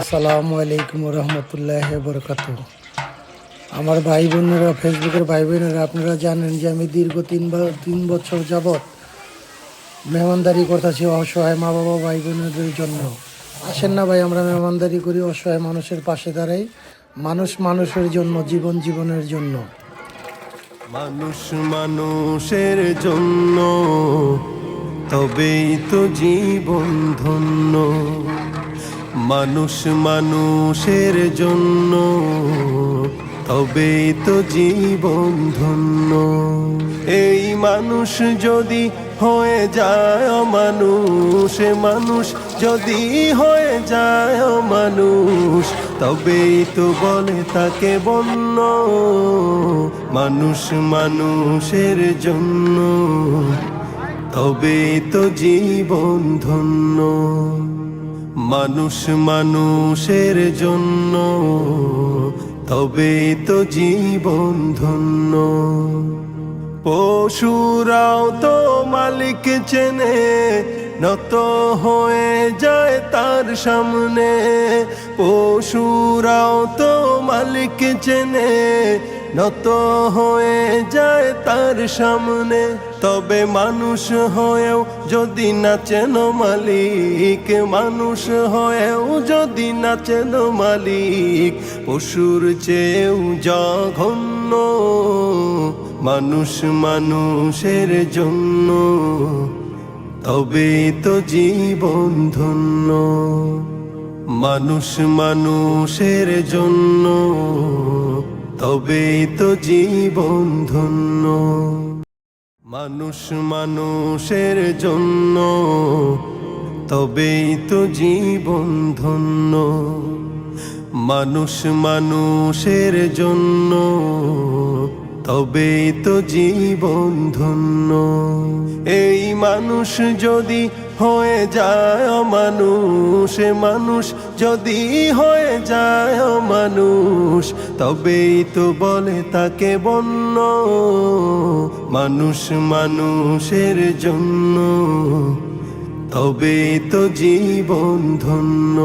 আসসালামু আলাইকুম রহমতুল্লাহ বরকাত। আমার ভাই বোনেরা, ফেসবুকের ভাই বোনেরা, আপনারা জানেন যে আমি দীর্ঘ 3 বছর যাবৎ মেহমানদারি করতেছি অসহায় মা বাবা ভাই বোনদের জন্য। আসেন না ভাই, আমরা মেহমানদারি করি, অসহায় মানুষের পাশে দাঁড়াই। মানুষ মানুষের জন্য, জীবন জীবনের জন্য। মানুষ মানুষের জন্য, তবেই তো জীবন ধন্য। মানুষ মানুষের জন্য, তবেই তো জীবন ধন্য। এই মানুষ যদি হয়ে যায় অমানুষ, মানুষ যদি হয়ে যায় অমানুষ, তবেই তো বলে তাকে বন্য। মানুষ মানুষের জন্য, তবেই তো জীবন ধন্য। মানুষ মানুষের জন্য, তবেই তো জীবন ধন্য। পশুরাও তো মালিক চেনে, নত হয়ে যায় তার সামনে। পশুরাও তো মালিক চেনে, নত হয়ে যায় তার সামনে। তবে মানুষ হয়েও যদি না চেনো মালিক, মানুষ হয়েও যদি না চেনো মালিক, পশুর চেয়েও জঘন্য। মানুষ মানুষের জন্য, তবেই তো জীবন ধন্য। মানুষ মানুষের জন্য, তবেই তো জীবন ধন্য। মানুষ মানুষের জন্য, তবেই তো জীবন ধন্য। মানুষ মানুষের জন্য, তবেই তো জীবন ধন্য। এই মানুষ যদি হয়ে যায় অমানুষ, মানুষ যদি হয়ে যায় অমানুষ, তবেই তো বলে তাকে বন্য। মানুষ মানুষের জন্য, তবেই তো জীবন ধন্য।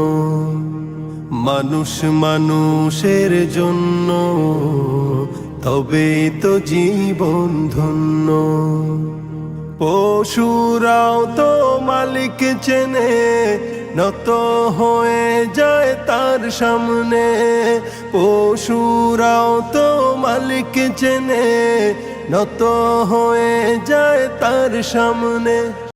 মানুষ মানুষের জন্য, তবেই তো জীবন ধন্য। পশুরাও তো মালিক চেনে, নত হয়ে যায় তার সামনে। পশুরাও তো মালিক চেনে, নত হয়ে যায় তার সামনে।